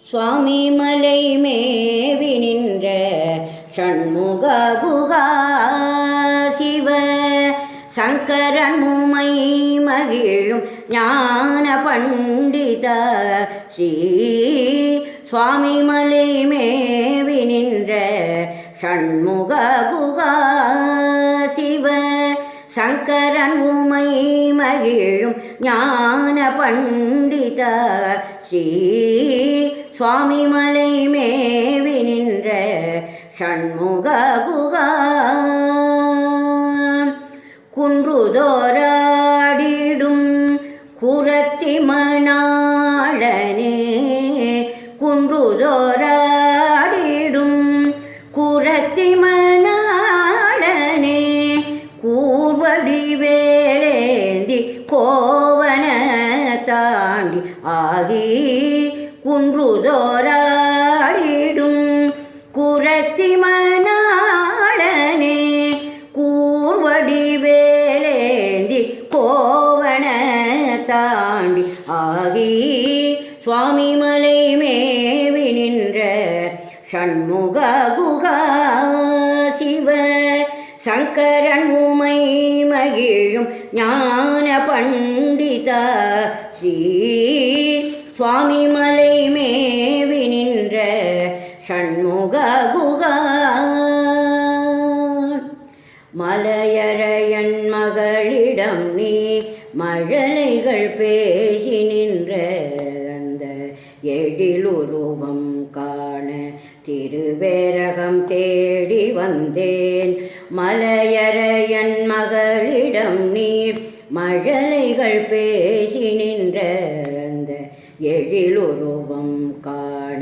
சுவாமி மலை மேவி நின்ற ஷண்முக குகா சிவ சங்கரன் முமை மகிழும் ஞான பண்டித ஸ்ரீ சுவாமி மலை மேவி நின்ற ஷண்முக குகா சிவ சங்கரன் உமை மகிழும் ஞான பண்டித ஸ்ரீ சுவாமி மலை மேவி நின்ற ஷண்முக குகா குன்றுதோராடிடும் குரத்தி மணாளனே குன்றுதோராடிடும் குரத்தி மணாளனே கூர்வடி வேலேந்தி கோவன தாண்டி ஆகி குன்றுதோராடிடும் குரத்தி மணாளனே கூர்வடி வேலேந்தி கோவன தாண்டி ஆகி சுவாமி மலை மேவி நின்ற ஷண்முக குகா சிவ சங்கரன் உமை மகிழும் ஞான பண்டித ஸ்ரீ சுவாமி மலை மேவி நின்ற ஷண்முக குகா மலையரையன் மகளிடம் நீ மழலைகள் பேசி நின்ற அந்த எழிலுருவம் காண திருவேரகம் தேடி வந்தேன் மலையரையன் மகளிடம் நீ மழலைகள் பேசி நின்ற அந்த எழிலுருவம் காண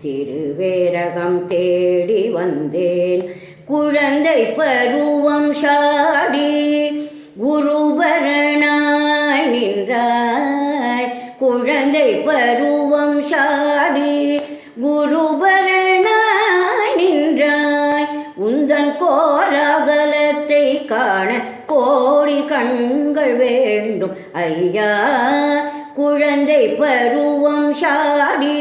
திருவேரகம் தேடி வந்தேன் குழந்தை பருவம் சாடி குருபரனாய் நின்றாய் குழந்தை பருவம் சாடி குருபரனாய் நின்றாய் உந்தன் கோலாகலத்தை காண கோடி கண்கள் வேண்டும் ஐயா குழந்தை பருவம் சாடி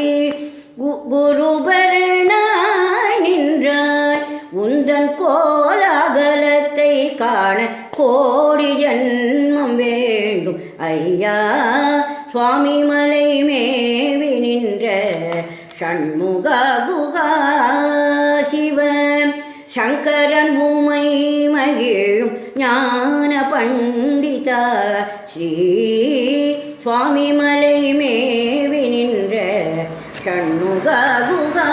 குருபரனாய் நின்றாய் உந்தன் கோலாகலத்தை காண கோடி ஜன்மம் வேண்டும் ஐயா சுவாமி மலை மேவி நின்ற ஷண்முக குகா சிவ சங்கரன் உமை மகிழும் ஞான பண்டித ஸ்ரீ சுவாமி மலை மேவி நின்ற ஷண்முக குகா